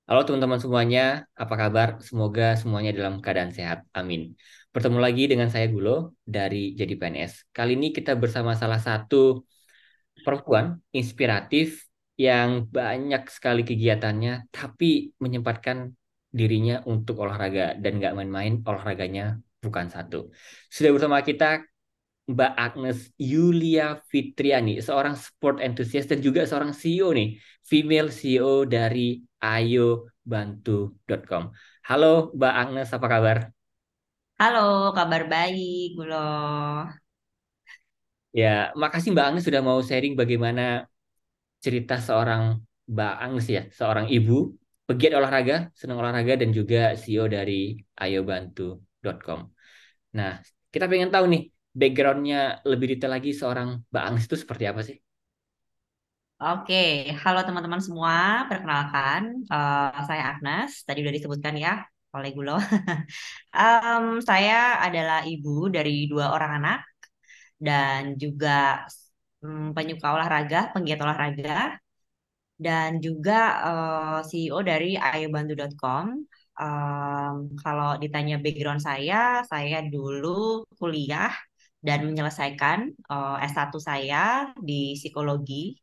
Halo teman-teman semuanya, apa kabar? Semoga semuanya dalam keadaan sehat. Amin. Bertemu lagi dengan saya Gulo dari Jadi PNS. Kali ini kita bersama salah satu perempuan inspiratif yang banyak sekali kegiatannya, tapi menyempatkan dirinya untuk olahraga dan nggak main-main, olahraganya bukan satu. Sudah bersama kita Mbak Agnes Yulia Fitriani, seorang sport enthusiast dan juga seorang CEO nih, female CEO dari ayobantu.com. Halo Mbak Agnes, apa kabar? Halo, kabar baik, Gulo. Ya, makasih Mbak Agnes sudah mau sharing bagaimana cerita seorang Mbak Agnes ya, seorang ibu, pegiat olahraga, senang olahraga dan juga CEO dari ayobantu.com. Nah, kita pengen tahu nih, backgroundnya lebih detail lagi seorang Mbak Agnes itu seperti apa sih? Oke, halo teman-teman semua. Perkenalkan, saya Agnes. Tadi udah disebutkan ya oleh Gulo. Saya adalah ibu dari dua orang anak dan juga penyuka olahraga, penggiat olahraga, dan juga CEO dari ayobantu.com. Kalau ditanya background saya dulu kuliah dan menyelesaikan S1 saya di psikologi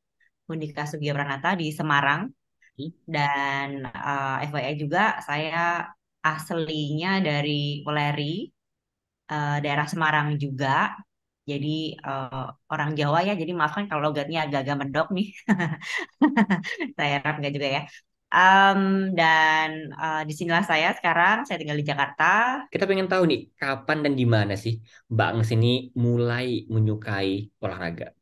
Unika Sugiya Pranata di Semarang dan FYI juga saya aslinya dari Weleri, daerah Semarang juga. Jadi eh, orang Jawa ya, jadi maafkan kalau logatnya agak-agak medok nih. Saya harap enggak juga ya. Em, dan disinilah saya tinggal di Jakarta. Kita pengen tahu nih, kapan dan di mana sih Mbak Agnes ini mulai menyukai olahraga?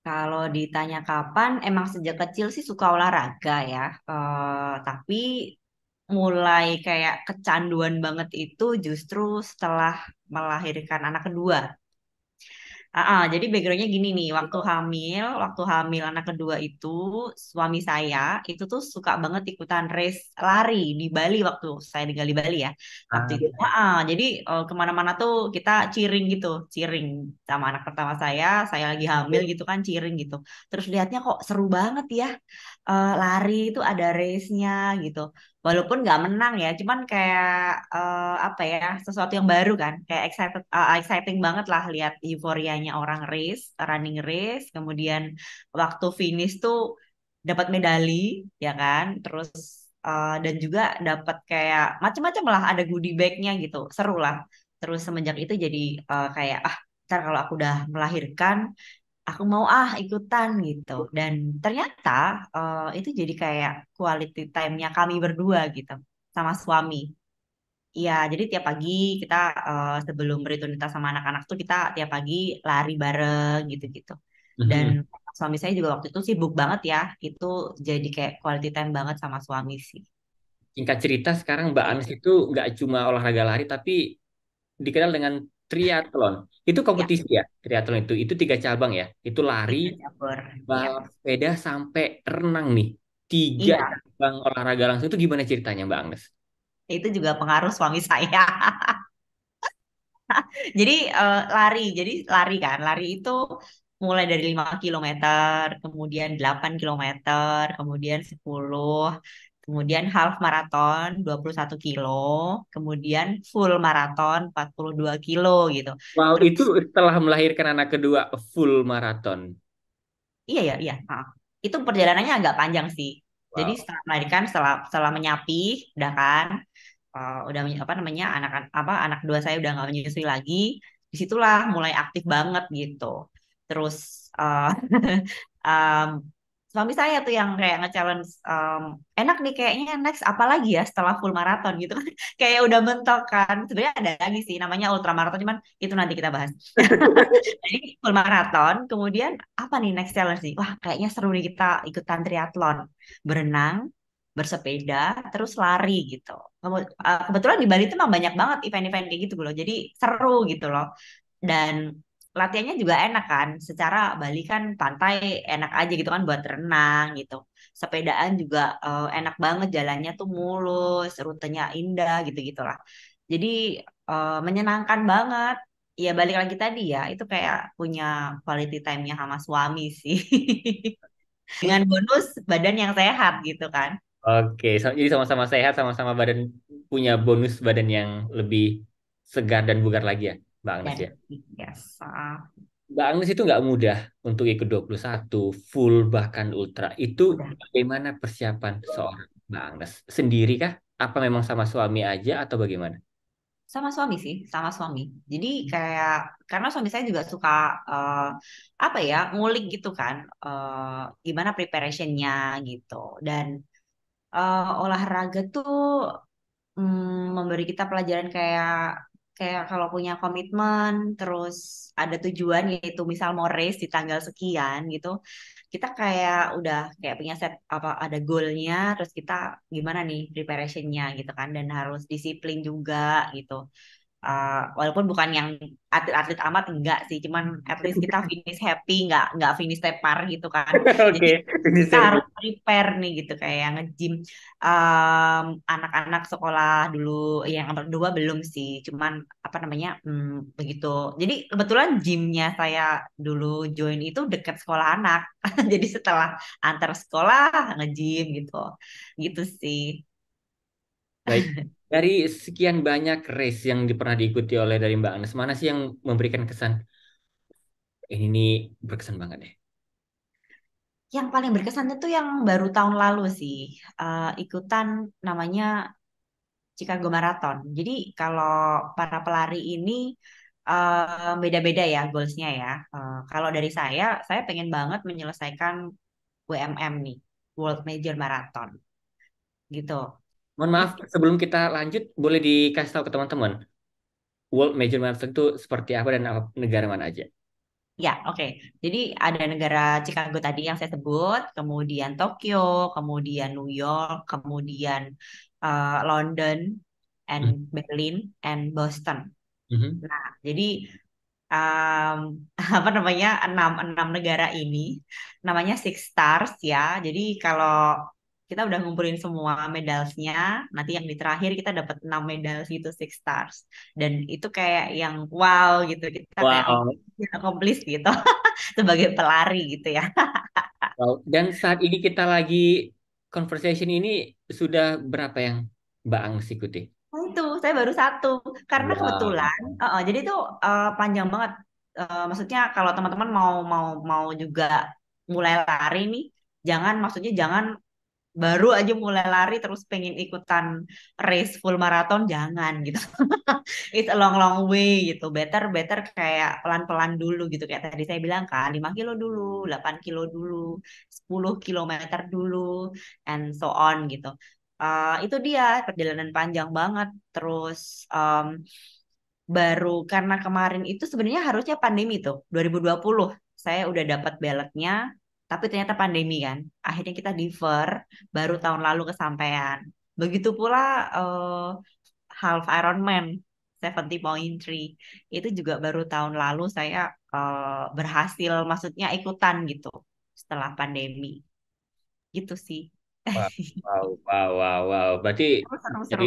Kalau ditanya kapan, emang sejak kecil sih suka olahraga ya. Tapi mulai kayak kecanduan banget itu justru setelah melahirkan anak kedua. Jadi backgroundnya gini nih, waktu hamil anak kedua itu suami saya itu tuh suka banget ikutan race lari di Bali waktu saya tinggal di Bali ya. Waktu Ah, itu, jadi kemana-mana tuh kita cheering sama anak pertama saya lagi hamil gitu kan cheering gitu. Terus lihatnya kok seru banget ya, lari itu ada race-nya gitu. Walaupun nggak menang ya, cuman kayak apa ya, sesuatu yang baru kan, kayak exciting banget lah lihat euforianya orang running race, kemudian waktu finish tuh dapat medali, ya kan, terus dan juga dapat kayak macam-macam lah, ada goodie bag-nya gitu, seru lah. Terus semenjak itu jadi kayak ntar kalau aku udah melahirkan aku mau ikutan gitu dan ternyata itu jadi kayak quality time-nya kami berdua gitu sama suami. Iya, jadi tiap pagi kita sebelum berrutinitas sama anak-anak tuh kita tiap pagi lari bareng gitu-gitu. Dan mhm. suami saya juga waktu itu sibuk banget ya, itu jadi kayak quality time banget sama suami sih. Singkat cerita, sekarang Mbak Agnes itu nggak cuma olahraga lari, tapi dikenal dengan triathlon. Itu Ya, kompetisi ya, triathlon itu tiga cabang ya. Itu lari, tiga cabur. Ya, balap sepeda, sampai renang nih. Tiga iya, cabang olahraga langsung itu gimana ceritanya Mbak Agnes? itu juga pengaruh suami saya. Jadi lari itu mulai dari 5 kilometer, kemudian 8 kilometer, kemudian 10, kemudian half marathon 21 kilo, kemudian full marathon 42 kilo gitu. Wow, Terus itu setelah melahirkan anak kedua full maraton. iya ya, iya. Itu perjalanannya agak panjang sih. Jadi Wow. setelah melahirkan, setelah menyapi, udah kan, udah apa namanya anak dua saya udah nggak menyusui lagi, disitulah mulai aktif banget gitu. Terus uh, um, suami saya tuh yang kayak nge-challenge, enak nih kayaknya next apa lagi ya setelah full maraton gitu kan. Kayak udah mentok kan, sebenarnya ada lagi sih namanya ultra maraton, cuman itu nanti kita bahas. Jadi full maraton, kemudian apa nih next challenge nih? Wah, kayaknya seru nih kita ikutan triathlon, berenang, bersepeda, terus lari gitu. Kebetulan di Bali itu memang banyak banget event-event kayak gitu loh. Jadi seru gitu loh. Dan latihannya juga enak kan. Secara Bali kan pantai enak aja gitu kan buat renang gitu. Sepedaan juga enak banget, jalannya tuh mulus, rutenya indah gitu-gitulah. Jadi menyenangkan banget. Ya balik lagi tadi ya, itu kayak punya quality time-nya sama suami sih. Dengan bonus badan yang sehat gitu kan. Oke, jadi sama-sama sehat, sama-sama badan punya bonus badan yang lebih segar dan bugar lagi ya, Mbak Agnes Dan ya. yes, Mbak Agnes itu nggak mudah untuk ikut 21 full bahkan ultra. Itu udah bagaimana persiapan seorang Mbak Agnes? Sendiri kah? Apa memang sama suami aja atau bagaimana? sama suami sih, sama suami. Jadi kayak karena suami saya juga suka eh, apa ya ngulik gitu kan, gimana preparationnya gitu. Dan olahraga tuh memberi kita pelajaran kayak kayak kalau punya komitmen, terus ada tujuan yaitu misal mau race di tanggal sekian gitu, kita kayak udah kayak punya set apa ada goalnya, terus kita gimana nih preparationnya gitu kan, dan harus disiplin juga gitu. Walaupun bukan yang atlet-atlet amat enggak sih, cuman at least kita finish happy, nggak finish tepar gitu kan. Jadi Oke, ini kita harus prepare nih gitu kayak yang nge-gym. Anak-anak sekolah dulu yang berdua belum sih, cuman apa namanya begitu. Jadi kebetulan gymnya saya dulu join itu dekat sekolah anak. Jadi setelah antar sekolah nge-gym gitu, gitu sih. baik. Dari sekian banyak race yang pernah diikuti oleh dari Mbak Agnes, mana sih yang memberikan kesan? Ini nih berkesan banget deh. Yang paling berkesan itu yang baru tahun lalu sih, ikutan namanya Chicago Marathon. Jadi kalau para pelari ini beda-beda ya goalsnya ya. Kalau dari saya pengen banget menyelesaikan WMM nih, World Major Marathon gitu. Mohon maaf, Itu sebelum kita lanjut, boleh dikasih tahu ke teman-teman, World Major Marathon itu seperti apa dan apa, negara mana aja? ya oke. Jadi ada negara Chicago tadi yang saya sebut, kemudian Tokyo, kemudian New York, kemudian London, and Hmm. Berlin, and Boston. Mhm. Nah, jadi um, apa namanya enam enam negara ini namanya Six Stars ya. Jadi kalau kita udah ngumpulin semua medalsnya, nanti yang di terakhir kita dapat 6 medal itu Six Stars. Dan itu kayak yang wow gitu. Kita kayak Wow. accomplish gitu sebagai pelari gitu ya. Wow. Dan saat ini kita lagi conversation ini sudah berapa yang Mbak Angs ikuti? Nah, itu saya baru satu karena Wow. kebetulan jadi itu panjang banget. Maksudnya kalau teman-teman mau mau mau juga mulai lari nih, maksudnya jangan baru aja mulai lari terus pengen ikutan race full marathon, jangan gitu. It's a long long way gitu. Better better kayak pelan-pelan dulu gitu, kayak tadi saya bilang kan 5 kilo dulu, 8 kilo dulu, 10 kilometer dulu, and so on gitu. Itu dia perjalanan panjang banget. Terus baru karena kemarin itu sebenarnya harusnya pandemi tuh 2020 saya udah dapat ballotnya, tapi ternyata pandemi kan, akhirnya kita defer, baru tahun lalu kesampaian. Begitu pula eh, half Ironman 70.3 itu juga baru tahun lalu saya berhasil, maksudnya ikutan gitu setelah pandemi gitu sih. Wow, wow, wow, wow, wow. Berarti Seru seru jadi seru.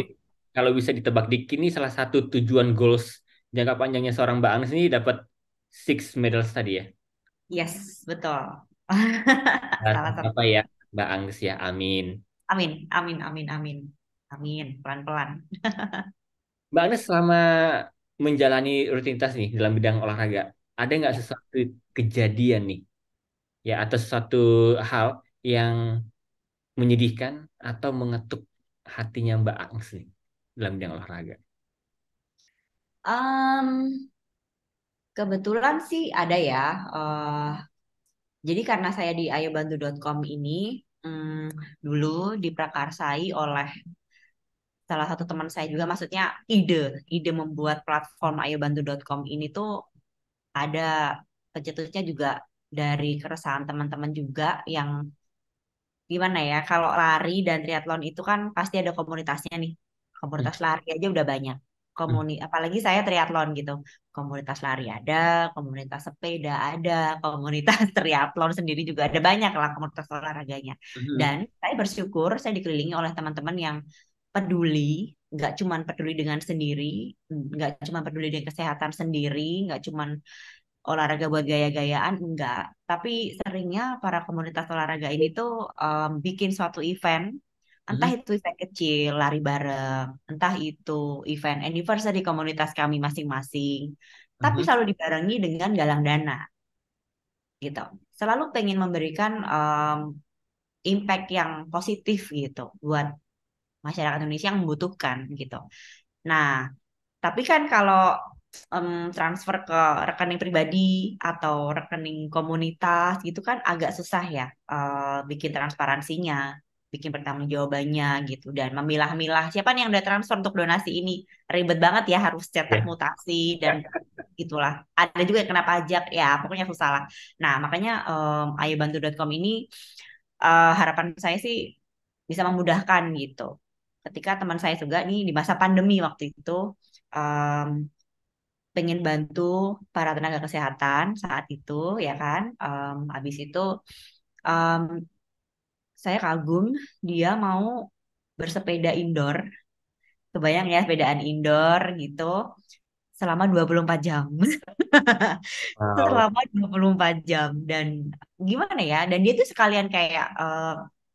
kalau bisa ditebak dikit ini salah satu tujuan goals jangka panjangnya seorang Mbak Angs ini dapat six medals tadi ya. Yes, betul. Nah, Salah satu. apa ya Mbak Angs ya, amin. Amin, amin, amin, amin. Amin, pelan-pelan. Mbak Agnes selama menjalani rutinitas nih dalam bidang olahraga, ada nggak Ya. sesuatu kejadian nih ya atau sesuatu hal yang menyedihkan atau mengetuk hatinya Mbak Agnes nih dalam bidang olahraga? Em, Kebetulan sih ada ya. eh jadi karena saya di ayobantu.com ini dulu diprakarsai oleh salah satu teman saya juga, maksudnya ide membuat platform ayobantu.com ini tuh ada pencetusnya juga dari keresahan teman-teman juga yang gimana ya, kalau lari dan triathlon itu kan pasti ada komunitasnya nih. Hmm. Komunitas lari aja udah banyak. Hmm. Apalagi saya triathlon gitu. Komunitas lari ada, komunitas sepeda ada, komunitas triathlon sendiri juga ada, banyak lah komunitas olahraganya. Hmm. Dan saya bersyukur saya dikelilingi oleh teman-teman yang peduli, nggak cuma peduli dengan sendiri, nggak cuma peduli dengan kesehatan sendiri, nggak cuma olahraga buat gaya-gayaan, enggak. Tapi seringnya para komunitas olahraga ini tuh bikin suatu event Entah Mhm. itu event kecil, lari bareng, entah itu event anniversary komunitas kami masing-masing. Tapi Mhm. selalu dibarengi dengan galang dana gitu. Selalu pengen memberikan impact yang positif gitu buat masyarakat Indonesia yang membutuhkan gitu. Nah, tapi kan kalau transfer ke rekening pribadi atau rekening komunitas gitu kan agak susah ya, bikin transparansinya, bikin pertanggungjawabannya gitu, dan memilah-milah siapa nih yang udah transfer untuk donasi ini. Ribet banget ya, harus cetak Ya. mutasi dan gitulah. Ada juga yang kena pajak ya, pokoknya susah lah. Nah, makanya ayobantu.com ini harapan saya sih bisa memudahkan gitu. Ketika teman saya juga nih di masa pandemi waktu itu em, pengen bantu para tenaga kesehatan saat itu ya kan. Habis itu em, saya kagum dia mau bersepeda indoor. Kebayang ya sepedaan indoor gitu selama 24 jam. Wow. Selama 24 jam dan gimana ya? Dan dia tuh sekalian kayak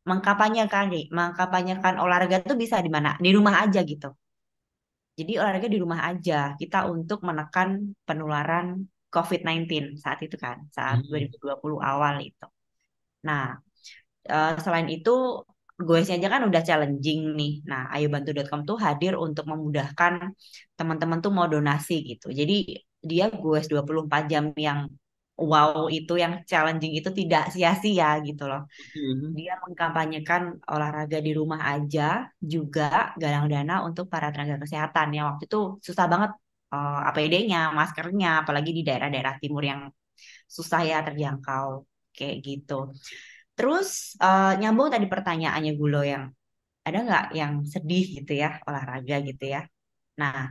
mengkampanyekan olahraga tuh bisa di mana? Di rumah aja gitu. Jadi olahraga di rumah aja kita untuk menekan penularan COVID-19 saat itu kan, saat Mhm. 2020 awal itu. Nah, selain itu goesnya aja kan udah challenging nih. Nah, ayobantu.com tuh hadir untuk memudahkan teman-teman tuh mau donasi gitu. Jadi dia goes 24 jam yang wow itu, yang challenging itu tidak sia-sia gitu loh. Mhm. Dia mengkampanyekan olahraga di rumah aja, juga galang dana untuk para tenaga kesehatan yang waktu itu susah banget APD-nya, maskernya, apalagi di daerah-daerah timur yang susah ya terjangkau kayak gitu. Terus nyambung tadi pertanyaannya Gulo yang ada nggak yang sedih gitu ya olahraga gitu ya. Nah,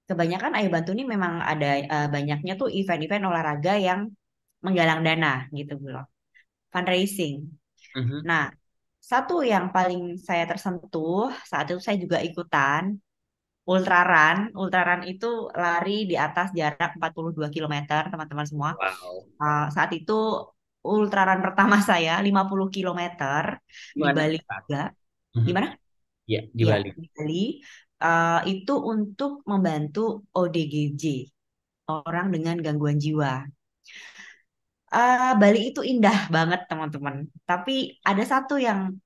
kebanyakan Ayo Bantu ini memang ada banyaknya tuh event-event olahraga yang menggalang dana gitu Gulo. Fundraising. Mhm. Nah, satu yang paling saya tersentuh saat itu saya juga ikutan ultraran. Ultraran itu lari di atas jarak 42 kilometer teman-teman semua. Wow. Saat itu ultraran pertama saya 50 kilometer di Gimana? Bali juga. Mhm. Gimana? Ya, di Ya, Bali. di Bali. Itu untuk membantu ODGJ, orang dengan gangguan jiwa. Bali itu indah banget teman-teman. Tapi ada satu yang,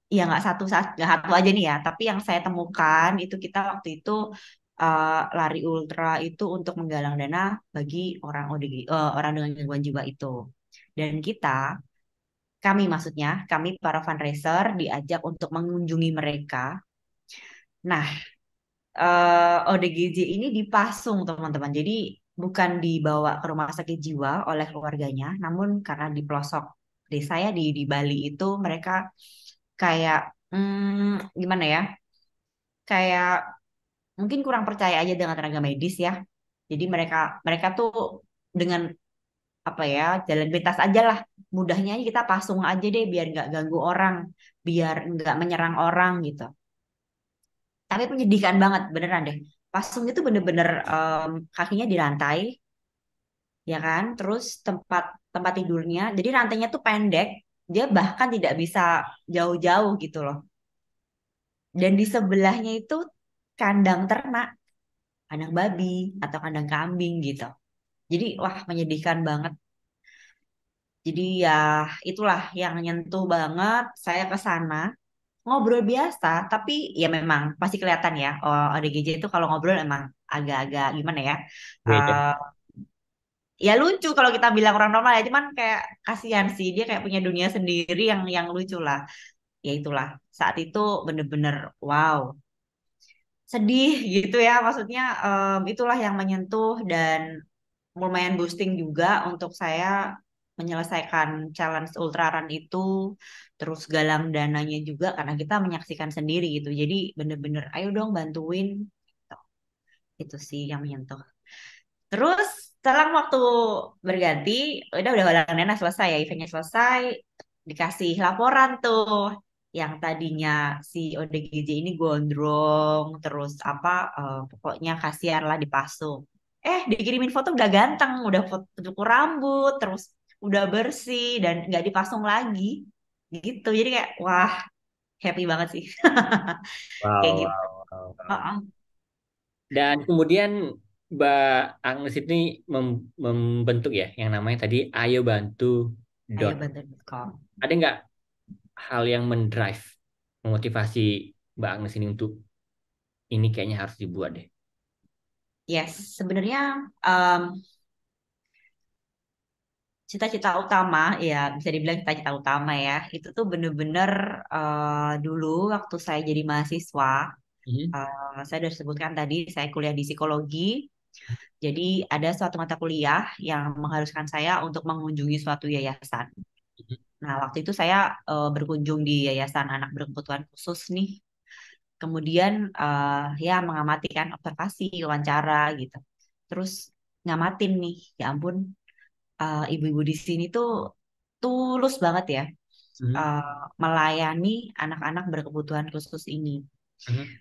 ya nggak satu aja nih ya, tapi yang saya temukan itu kita waktu itu lari ultra itu untuk menggalang dana bagi orang ODG, orang dengan gangguan jiwa itu. Dan kami maksudnya, kami para fundraiser diajak untuk mengunjungi mereka. Nah, ODGJ ini dipasung teman-teman. Jadi bukan dibawa ke rumah sakit jiwa oleh keluarganya, namun karena di pelosok desa ya di Bali itu mereka kayak gimana ya? Kayak mungkin kurang percaya aja dengan tenaga medis ya. Jadi mereka mereka tuh dengan apa ya, jalan pintas aja lah. Mudahnya kita pasung aja deh biar nggak ganggu orang, biar nggak menyerang orang gitu. Tapi menyedihkan banget beneran deh. Pasung itu bener-bener kakinya di lantai, ya kan? Terus tempat tempat tidurnya, jadi rantainya tuh pendek. Dia bahkan tidak bisa jauh-jauh gitu loh. Dan di sebelahnya itu kandang ternak, kandang babi atau kandang kambing gitu. Jadi wah menyedihkan banget. Jadi ya itulah yang nyentuh banget. Saya ke sana ngobrol biasa, tapi ya memang pasti kelihatan ya. Oh, ODGJ itu kalau ngobrol emang agak-agak gimana ya? Beda. eh, Ya lucu kalau kita bilang orang normal ya, cuman kayak kasihan sih dia kayak punya dunia sendiri yang lucu lah. Ya itulah saat itu bener-bener wow, sedih gitu ya. Maksudnya itulah yang menyentuh dan lumayan boosting juga untuk saya menyelesaikan challenge ultraran itu, terus galang dananya juga karena kita menyaksikan sendiri gitu. Jadi bener-bener ayo dong bantuin. Gitu. Itu sih yang menyentuh. Terus selang waktu berganti, udah galang dana selesai ya, eventnya selesai, dikasih laporan tuh. Yang tadinya si ODGJ ini gondrong, terus apa, pokoknya kasihan lah dipasung. Dikirimin foto udah ganteng, udah foto cukur rambut, terus udah bersih dan nggak dipasung lagi, gitu. Jadi kayak wah happy banget sih. Kayak Wow, gitu. wow, wow, wow. Heeh. Dan kemudian Mbak Agnes ini membentuk ya yang namanya tadi Ayo Bantu. Ayo bantu.com. Ada nggak hal yang mendrive, memotivasi Mbak Agnes ini untuk ini kayaknya harus dibuat deh. Yes, sebenarnya em, cita-cita utama, ya bisa dibilang cita-cita utama ya, itu tuh bener-bener dulu waktu saya jadi mahasiswa, Mhm, saya udah sebutkan tadi, saya kuliah di psikologi, jadi ada suatu mata kuliah yang mengharuskan saya untuk mengunjungi suatu yayasan. mhm, Nah, waktu itu saya berkunjung di Yayasan Anak Berkebutuhan Khusus nih. Kemudian ya mengamati kan observasi, wawancara gitu. Terus ngamatin nih, ya ampun, ibu-ibu di sini tuh tulus banget ya mhm, eh, melayani anak-anak berkebutuhan khusus ini. mhm,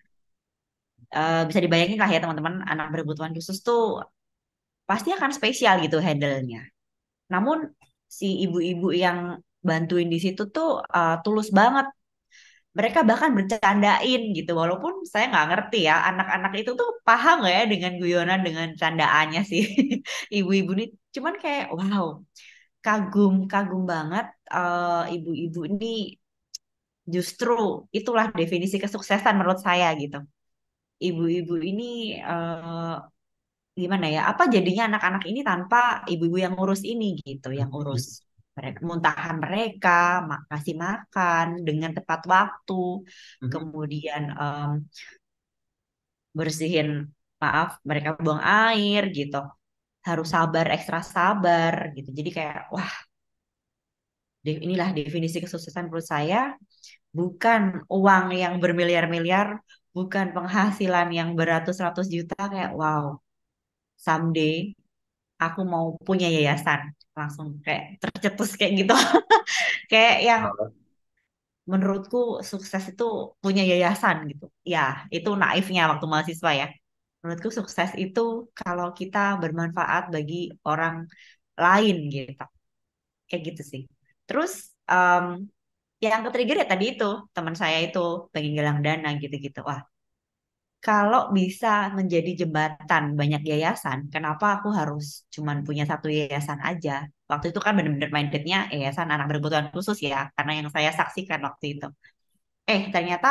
Bisa dibayangin lah ya teman-teman, anak berkebutuhan khusus tuh pasti akan spesial gitu handle-nya. Namun si ibu-ibu yang bantuin di situ tuh tulus banget. Mereka bahkan bercandain gitu, walaupun saya nggak ngerti ya, anak-anak itu tuh paham nggak ya dengan guyonan, dengan candaannya sih ibu-ibu ini. Cuman kayak wow, kagum, kagum banget ibu-ibu ini. Justru itulah definisi kesuksesan menurut saya gitu. Ibu-ibu ini gimana ya? Apa jadinya anak-anak ini tanpa ibu-ibu yang ngurus ini gitu, yang urus mhm, mereka, muntahan mereka, kasih makan dengan tepat waktu, mhm. kemudian bersihin, maaf, mereka buang air gitu. Harus sabar, ekstra sabar gitu. Jadi kayak, wah, inilah definisi kesuksesan menurut saya. Bukan uang yang bermiliar-miliar, bukan penghasilan yang beratus-ratus juta, kayak wow, someday aku mau punya yayasan. Langsung kayak tercetus kayak gitu. Kayak yang Oh, menurutku sukses itu punya yayasan gitu. Ya, itu naifnya waktu mahasiswa ya. Menurutku sukses itu kalau kita bermanfaat bagi orang lain gitu. Kayak gitu sih. Terus em, yang ke-trigger ya tadi itu, teman saya itu pengen galang dana gitu-gitu. Wah, kalau bisa menjadi jembatan banyak yayasan, kenapa aku harus cuman punya satu yayasan aja? Waktu itu kan bener-bener mindsetnya yayasan anak berkebutuhan khusus ya, karena yang saya saksikan waktu itu. Ternyata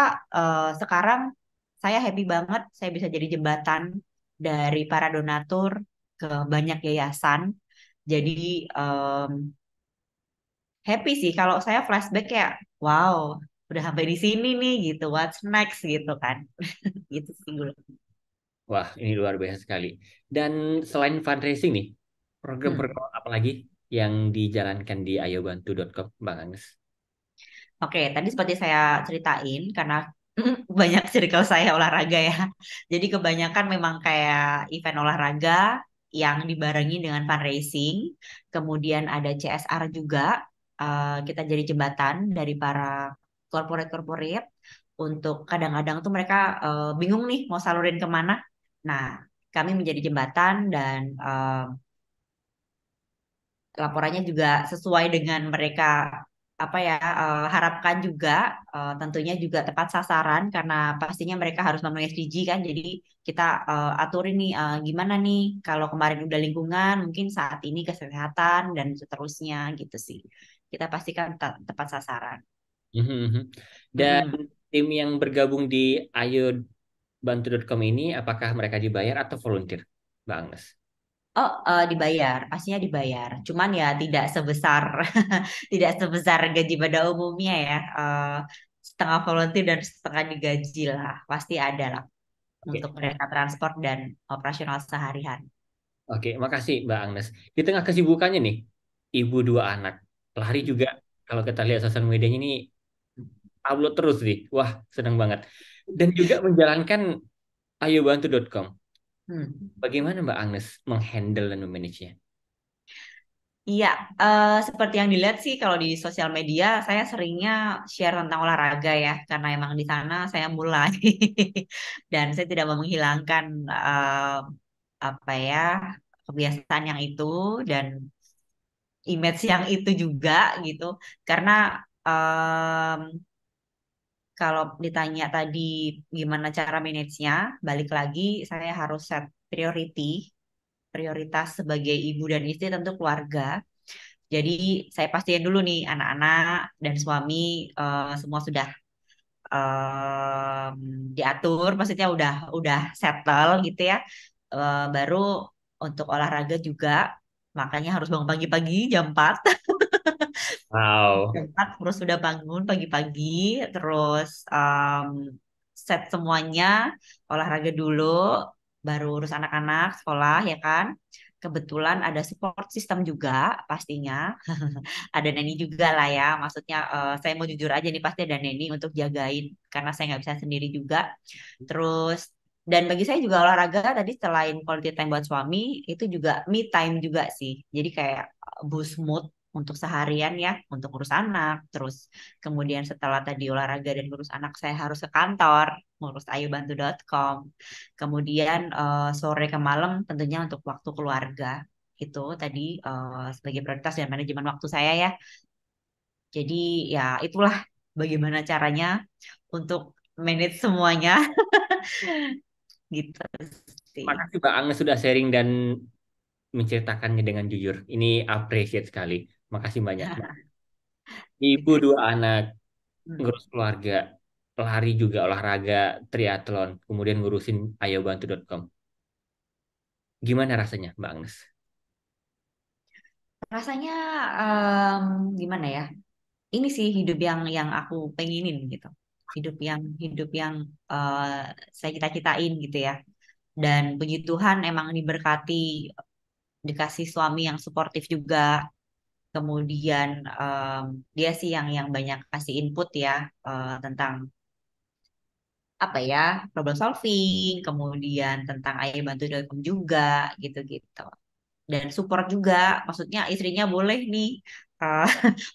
sekarang saya happy banget, saya bisa jadi jembatan dari para donatur ke banyak yayasan. Jadi em, happy sih kalau saya flashback kayak, wow, udah sampai di sini nih gitu, what's next gitu kan. Gitu sih dulu. wah, ini luar biasa sekali. Dan selain fundraising nih, Hmm. program-program apa lagi yang dijalankan di ayobantu.com, Bang Agnes? Oke, tadi seperti saya ceritain karena banyak circle saya olahraga ya. Jadi kebanyakan memang kayak event olahraga yang dibarengi dengan fundraising. Kemudian ada CSR juga. Kita jadi jembatan dari para corporate-corporate untuk kadang-kadang tuh mereka bingung nih mau salurin kemana. Nah, kami menjadi jembatan dan laporannya juga sesuai dengan mereka apa ya harapkan juga, tentunya juga tepat sasaran karena pastinya mereka harus memenuhi SDG kan, jadi kita aturin nih gimana nih kalau kemarin udah lingkungan mungkin saat ini kesehatan dan seterusnya gitu sih, kita pastikan tepat sasaran. Mhm, mhm. Dan Mm-mm. tim yang bergabung di ayobantu.com ini, apakah mereka dibayar atau volunteer, Bang Agnes? Oh, dibayar, pastinya dibayar. Cuman ya tidak sebesar tidak sebesar gaji pada umumnya ya. Setengah volunteer dan setengah digaji lah. Pasti ada lah untuk Oke, mereka transport dan operasional sehari-hari. oke, makasih Mbak Agnes. Di tengah kesibukannya nih, ibu dua anak, lari juga. Kalau kita lihat sosial medianya ini upload terus nih. Wah, senang banget. Dan juga menjalankan ayobantu.com. Hmm. Bagaimana Mbak Agnes menghandle dan memanagenya? Iya, seperti yang dilihat sih kalau di sosial media, saya seringnya share tentang olahraga ya, karena emang di sana saya mulai dan saya tidak mau menghilangkan apa ya kebiasaan yang itu dan image yang itu juga gitu, karena kalau ditanya tadi gimana cara manage-nya, balik lagi saya harus set priority, prioritas sebagai ibu dan istri tentu keluarga. Jadi saya pastiin dulu nih anak-anak dan suami semua sudah em, diatur, maksudnya udah settle gitu ya. Baru untuk olahraga juga, makanya harus bangun pagi-pagi jam 4. Wow. Jam 4 terus sudah bangun pagi-pagi, terus set semuanya, olahraga dulu, baru urus anak-anak sekolah ya kan. Kebetulan ada support system juga pastinya. Ada neni juga lah ya. Maksudnya saya mau jujur aja nih pasti ada neni untuk jagain karena saya nggak bisa sendiri juga. Terus dan bagi saya juga olahraga tadi selain quality time buat suami itu juga me time juga sih. Jadi kayak boost mood untuk seharian ya, untuk ngurus anak. Terus kemudian setelah tadi olahraga dan ngurus anak saya harus ke kantor, ngurus ayubantu.com. Kemudian sore ke malam tentunya untuk waktu keluarga. Itu tadi sebagai prioritas dan manajemen waktu saya ya. Jadi ya itulah bagaimana caranya untuk manage semuanya gitu sih. Makasih Mbak Agnes sudah sharing dan menceritakannya dengan jujur. Ini appreciate sekali. Makasih banyak. Ibu dua anak, Hmm. ngurus keluarga, lari juga olahraga, triathlon, kemudian ngurusin ayobantu.com. Gimana rasanya, Mbak Agnes? Rasanya gimana ya? Ini sih hidup yang aku pengenin gitu. Hidup yang eh, saya cita-citain gitu ya. Dan puji Tuhan emang diberkati dikasih suami yang suportif juga. Kemudian dia sih yang banyak kasih input ya tentang apa ya problem solving, kemudian tentang ayahbantu.com juga gitu-gitu. Dan support juga, maksudnya istrinya boleh nih eh,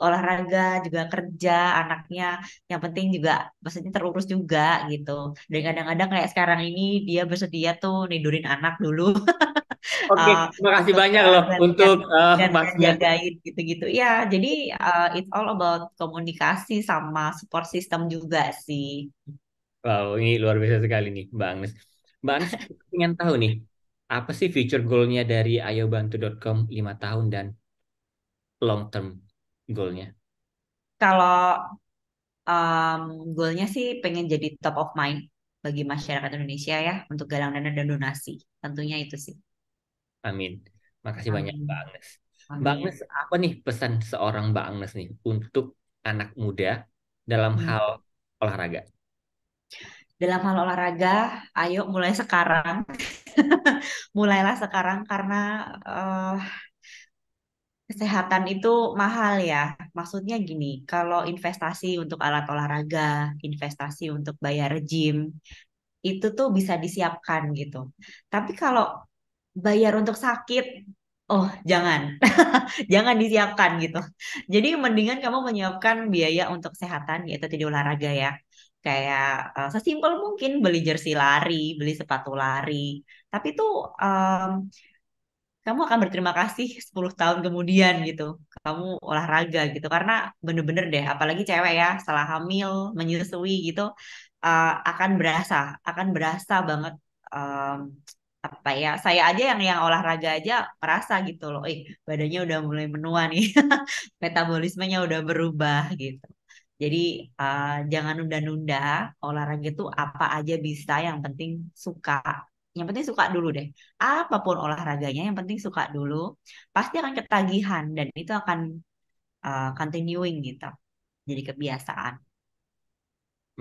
olahraga juga kerja, anaknya yang penting juga maksudnya terurus juga gitu. Dan kadang-kadang kayak sekarang ini dia bersedia tuh nidurin anak dulu. Oke, eh, terima kasih untuk banyak loh gantian untuk gantian masnya. jagain gitu-gitu ya. Jadi it's all about komunikasi sama support system juga sih. Wow, ini luar biasa sekali nih, Mbak Agnes. Mbak Agnes, ingin tahu nih, apa sih future goal-nya dari ayobantu.com 5 tahun dan long term goal-nya? Kalau um, goalnya sih pengen jadi top of mind bagi masyarakat Indonesia ya untuk galang dana dan donasi. Tentunya itu sih. Amin. Makasih banyak, Mbak Amin. Agnes. Mbak Agnes, Amin. apa nih pesan seorang Mbak Agnes nih untuk anak muda dalam Hmm. hal olahraga? Dalam hal olahraga, ayo mulai sekarang. Mulailah sekarang karena eh, kesehatan itu mahal ya. Maksudnya gini, kalau investasi untuk alat olahraga, investasi untuk bayar gym, itu tuh bisa disiapkan gitu. Tapi kalau bayar untuk sakit, oh jangan, jangan disiapkan gitu. Jadi mendingan kamu menyiapkan biaya untuk kesehatan, yaitu tadi olahraga ya. Kayak sesimpel mungkin beli jersey lari, beli sepatu lari. Tapi tuh kamu akan berterima kasih 10 tahun kemudian gitu. Kamu olahraga gitu. Karena bener-bener deh, apalagi cewek ya, setelah hamil, menyusui gitu, akan berasa banget em, apa ya, saya aja yang olahraga aja merasa gitu loh, badannya udah mulai menua nih, metabolismenya udah berubah gitu. Jadi jangan nunda-nunda, olahraga itu apa aja bisa, yang penting suka. Yang penting suka dulu deh. Apapun olahraganya, yang penting suka dulu. Pasti akan ketagihan dan itu akan continuing gitu. Jadi kebiasaan.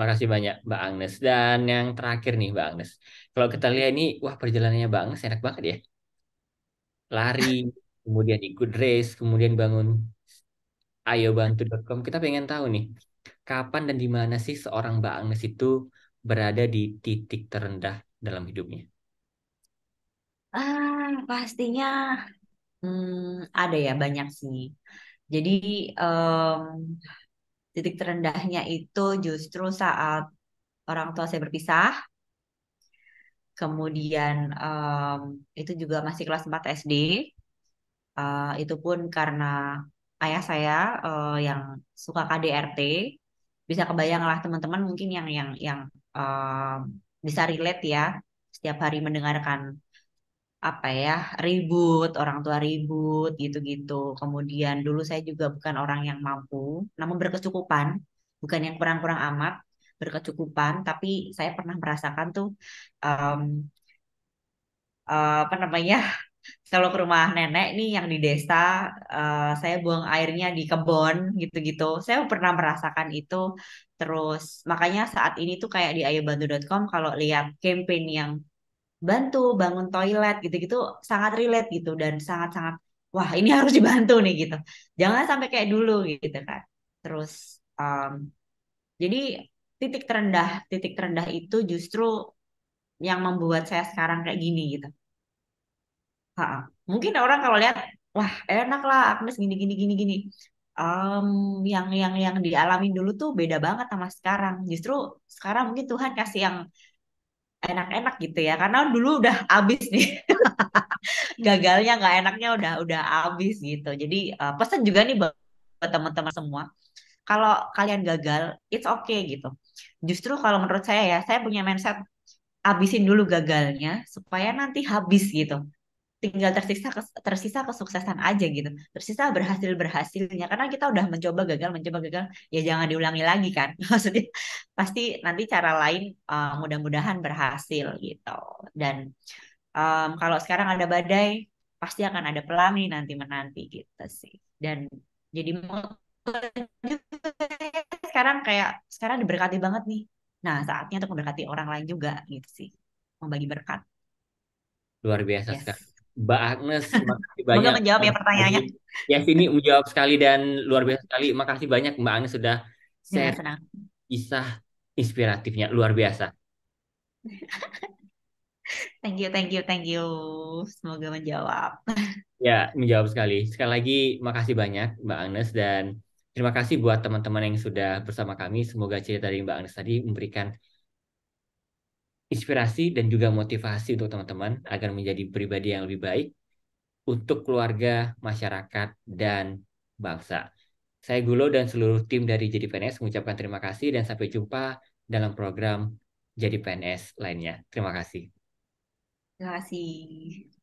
Makasih banyak, Mbak Agnes. Dan yang terakhir nih, Mbak Agnes. Kalau kita lihat ini, wah perjalanannya Mbak Agnes enak banget ya. Lari, kemudian ikut race, kemudian bangun ayobantu.com. Kita pengen tahu nih, kapan dan di mana sih seorang Mbak Agnes itu berada di titik terendah dalam hidupnya? Pastinya ada ya banyak sih. Jadi em, titik terendahnya itu justru saat orang tua saya berpisah. Kemudian itu juga masih kelas 4 SD. Itu pun karena ayah saya yang suka KDRT. bisa kebayang lah teman-teman mungkin yang um, bisa relate ya setiap hari mendengarkan apa ya ribut orang tua ribut gitu-gitu. Kemudian dulu saya juga bukan orang yang mampu, namun berkecukupan, bukan yang kurang-kurang amat, berkecukupan. Tapi saya pernah merasakan tuh um, apa namanya kalau ke rumah nenek nih yang di desa, saya buang airnya di kebun gitu-gitu. Saya pernah merasakan itu. Terus makanya saat ini tuh kayak di ayobantu.com kalau lihat campaign yang bantu bangun toilet gitu-gitu sangat relate gitu dan sangat-sangat wah ini harus dibantu nih gitu. Jangan sampai kayak dulu gitu kan. Terus jadi titik terendah itu justru yang membuat saya sekarang kayak gini gitu. Ha-ha. Mungkin orang kalau lihat, wah enak lah Agnes gini gini gini gini. Em, yang dialamin dulu tuh beda banget sama sekarang. Justru sekarang mungkin Tuhan kasih yang enak-enak gitu ya, karena dulu udah abis nih, gagalnya nggak enaknya udah abis gitu. Jadi pesan juga nih buat teman-teman semua, kalau kalian gagal, it's okay gitu. Justru kalau menurut saya ya, saya punya mindset abisin dulu gagalnya supaya nanti habis gitu tinggal tersisa kesuksesan aja gitu tersisa berhasilnya karena kita udah mencoba gagal ya jangan diulangi lagi kan maksudnya pasti nanti cara lain mudah-mudahan berhasil gitu dan kalau sekarang ada badai pasti akan ada pelangi nanti menanti gitu sih dan jadi moto juga sekarang kayak sekarang diberkati banget nih nah saatnya untuk memberkati orang lain juga gitu sih membagi berkat Luar biasa sekali. yes. Mbak Agnes, makasih Semoga banyak. menjawab ya Lagi, pertanyaannya. ya sini menjawab sekali dan luar biasa sekali. Makasih banyak Mbak Agnes sudah Dengan share senang. kisah inspiratifnya. Luar biasa. Thank you, thank you, thank you. Semoga menjawab. Ya, menjawab sekali. Sekali lagi, makasih banyak Mbak Agnes dan terima kasih buat teman-teman yang sudah bersama kami. Semoga cerita dari Mbak Agnes tadi memberikan inspirasi dan juga motivasi untuk teman-teman agar menjadi pribadi yang lebih baik untuk keluarga, masyarakat, dan bangsa. Saya Gulo dan seluruh tim dari Jadi PNS mengucapkan terima kasih dan sampai jumpa dalam program Jadi PNS lainnya. Terima kasih. Terima kasih.